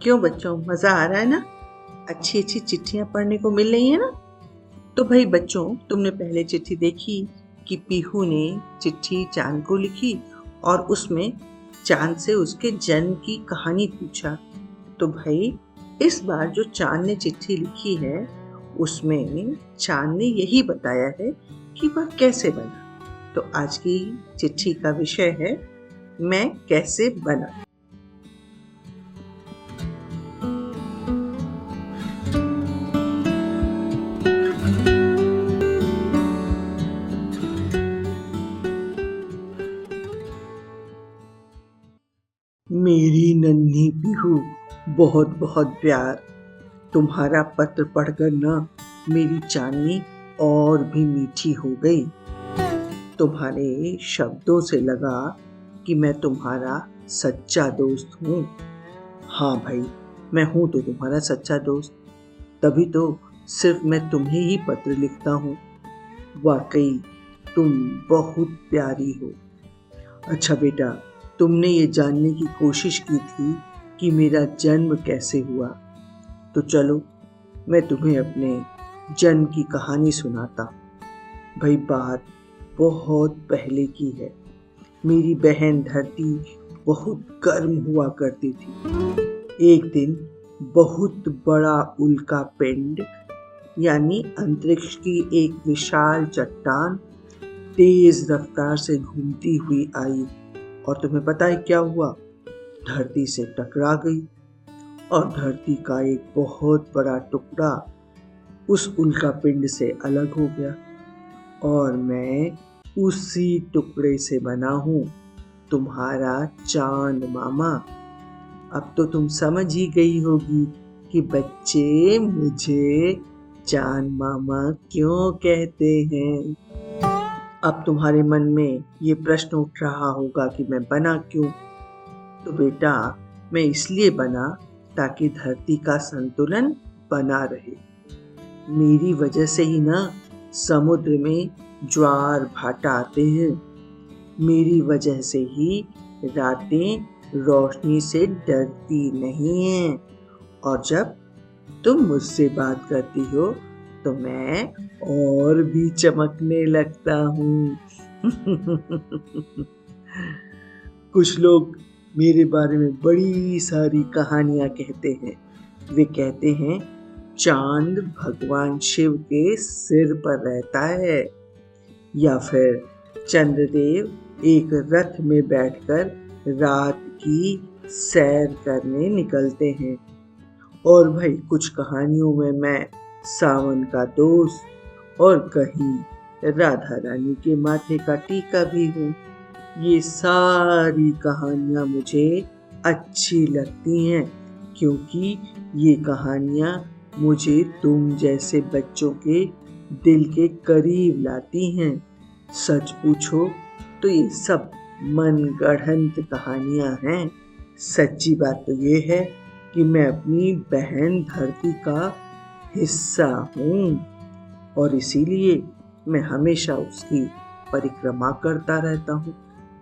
क्यों बच्चों, मजा आ रहा है ना? अच्छी अच्छी चिट्ठियां पढ़ने को मिल रही है ना? तो भाई बच्चों, तुमने पहले चिट्ठी देखी कि पीहू ने चिट्ठी चांद को लिखी और उसमें चांद से उसके जन्म की कहानी पूछा। तो भाई इस बार जो चांद ने चिट्ठी लिखी है उसमें चांद ने यही बताया है कि वह कैसे बना। तो आज की चिट्ठी का विषय है मैं कैसे बना। मेरी नन्ही पीहू, बहुत बहुत प्यार। तुम्हारा पत्र पढ़कर ना मेरी चांदनी और भी मीठी हो गई। तुम्हारे शब्दों से लगा कि मैं तुम्हारा सच्चा दोस्त हूँ। हाँ भाई, मैं हूँ तो तुम्हारा सच्चा दोस्त, तभी तो सिर्फ मैं तुम्हें ही पत्र लिखता हूँ। वाकई तुम बहुत प्यारी हो। अच्छा बेटा, तुमने ये जानने की कोशिश की थी कि मेरा जन्म कैसे हुआ, तो चलो मैं तुम्हें अपने जन्म की कहानी सुनाता हूँ। भाई बात बहुत पहले की है। मेरी बहन धरती बहुत गर्म हुआ करती थी। एक दिन बहुत बड़ा उल्का पिंड यानी अंतरिक्ष की एक विशाल चट्टान तेज रफ्तार से घूमती हुई आई और तुम्हें पता है क्या हुआ? धरती से टकरा गई और धरती का एक बहुत बड़ा टुकड़ा उस उल्का पिंड से अलग हो गया और मैं उसी टुकड़े से बना हूँ, तुम्हारा चांद मामा। अब तो तुम समझ ही गई होगी कि बच्चे मुझे चांद मामा क्यों कहते हैं। अब तुम्हारे मन में ये प्रश्न उठ रहा होगा कि मैं बना क्यों? तो बेटा, मैं इसलिए बना ताकि धरती का संतुलन बना रहे। मेरी वजह से ही ना समुद्र में ज्वार भाटा आते हैं। मेरी वजह से ही रातें रोशनी से डरती नहीं हैं और जब तुम मुझसे बात करती हो तो मैं और भी चमकने लगता हूँ। कुछ लोग मेरे बारे में बड़ी सारी कहानियां कहते हैं। वे कहते हैं चांद भगवान शिव के सिर पर रहता है, या फिर चंद्रदेव एक रथ में बैठकर रात की सैर करने निकलते हैं। और भाई कुछ कहानियों में मैं सावन का दोस्त और कहीं राधा रानी के माथे का टीका भी हूँ। ये सारी कहानियाँ मुझे अच्छी लगती हैं क्योंकि ये कहानियाँ मुझे तुम जैसे बच्चों के दिल के करीब लाती हैं। सच पूछो तो ये सब मनगढ़ंत कहानियाँ हैं। सच्ची बात तो ये है कि मैं अपनी बहन धरती का हिस्सा हूँ और इसीलिए मैं हमेशा उसकी परिक्रमा करता रहता हूँ,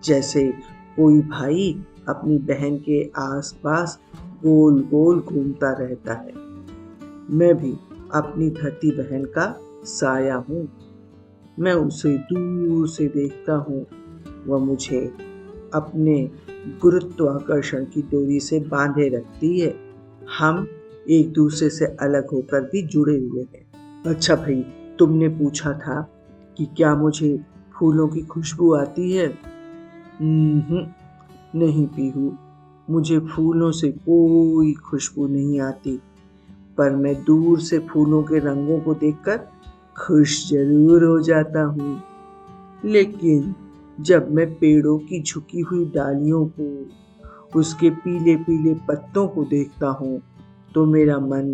जैसे कोई भाई अपनी बहन के आसपास गोल गोल घूमता रहता है। मैं भी अपनी धरती बहन का साया हूँ। मैं उसे दूर से देखता हूँ, वह मुझे अपने गुरुत्वाकर्षण की डोरी से बांधे रखती है। हम एक दूसरे से अलग होकर भी जुड़े हुए हैं। अच्छा भाई, तुमने पूछा था कि क्या मुझे फूलों की खुशबू आती है? नहीं पीहू, मुझे फूलों से कोई खुशबू नहीं आती, पर मैं दूर से फूलों के रंगों को देखकर खुश जरूर हो जाता हूँ। लेकिन जब मैं पेड़ों की झुकी हुई डालियों को, उसके पीले पीले पत्तों को देखता हूँ तो मेरा मन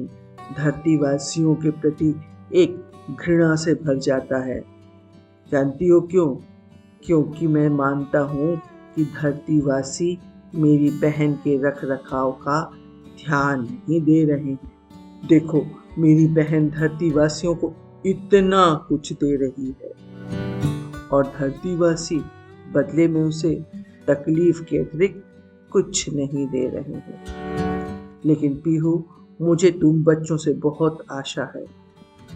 धरतीवासियों के प्रति एक घृणा से भर जाता है। जानती हो क्यों? क्योंकि मैं मानता हूँ कि धरतीवासी मेरी बहन के रख रखाव का ध्यान नहीं दे रहे हैं। देखो, मेरी बहन धरतीवासियों को इतना कुछ दे रही है और धरतीवासी बदले में उसे तकलीफ के अतिरिक्त कुछ नहीं दे रहे हैं। लेकिन पीहू, मुझे तुम बच्चों से बहुत आशा है।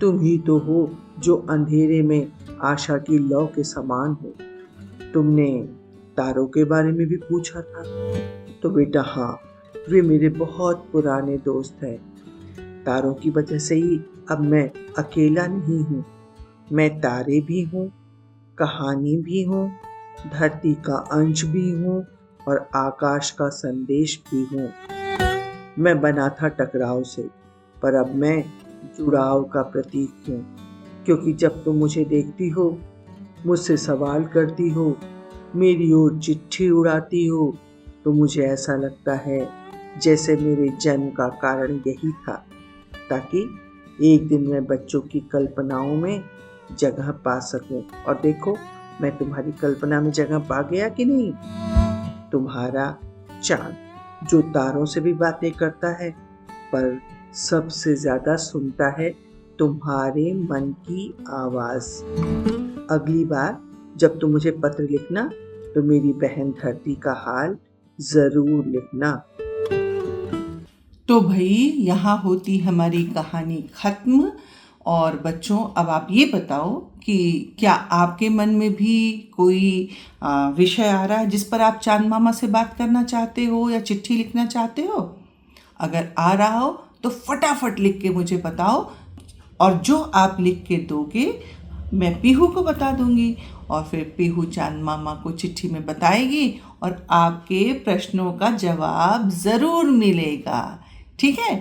तुम ही तो हो जो अंधेरे में आशा की लौ के समान हो। तुमने तारों के बारे में भी पूछा था, तो बेटा हाँ, वे मेरे बहुत पुराने दोस्त हैं। तारों की वजह से ही अब मैं अकेला नहीं हूँ। मैं तारे भी हूँ, कहानी भी हूँ, धरती का अंश भी हूँ और आकाश का संदेश भी हूँ। मैं बना था टकराव से, पर अब मैं जुड़ाव का प्रतीक हूँ। क्योंकि जब तुम मुझे देखती हो, मुझसे सवाल करती हो, मेरी ओर चिट्ठी उड़ाती हो, तो मुझे ऐसा लगता है जैसे मेरे जन्म का कारण यही था, ताकि एक दिन मैं बच्चों की कल्पनाओं में जगह पा सकूं। और देखो, मैं तुम्हारी कल्पना में जगह पा गया कि नहीं? तुम्हारा चांद, जो तारों से भी बातें करता है, पर सबसे ज्यादा सुनता है तुम्हारे मन की आवाज। अगली बार जब तुम मुझे पत्र लिखना, तो मेरी बहन धरती का हाल जरूर लिखना। तो भाई यहाँ होती हमारी कहानी खत्म। और बच्चों, अब आप ये बताओ कि क्या आपके मन में भी कोई विषय आ रहा है जिस पर आप चांद मामा से बात करना चाहते हो या चिट्ठी लिखना चाहते हो? अगर आ रहा हो तो फटाफट लिख के मुझे बताओ, और जो आप लिख के दोगे मैं पीहू को बता दूंगी, और फिर पीहू चांद मामा को चिट्ठी में बताएगी और आपके प्रश्नों का जवाब ज़रूर मिलेगा। ठीक है?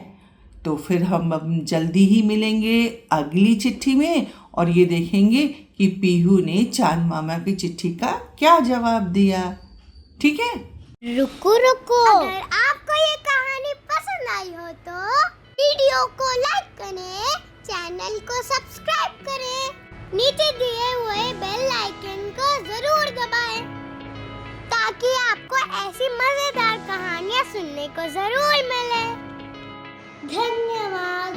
तो फिर हम अब जल्दी ही मिलेंगे अगली चिट्ठी में, और ये देखेंगे कि पीहू ने चांद मामा की चिट्ठी का क्या जवाब दिया। ठीक है? रुको रुको, अगर आपको ये कहानी पसंद आई हो तो वीडियो को लाइक करें, चैनल को सब्सक्राइब करें, नीचे दिए हुए बेल आइकन को जरूर दबाएं, ताकि आपको ऐसी मजेदार कहानियाँ सुनने को जरूर मिले। धन्यवाद।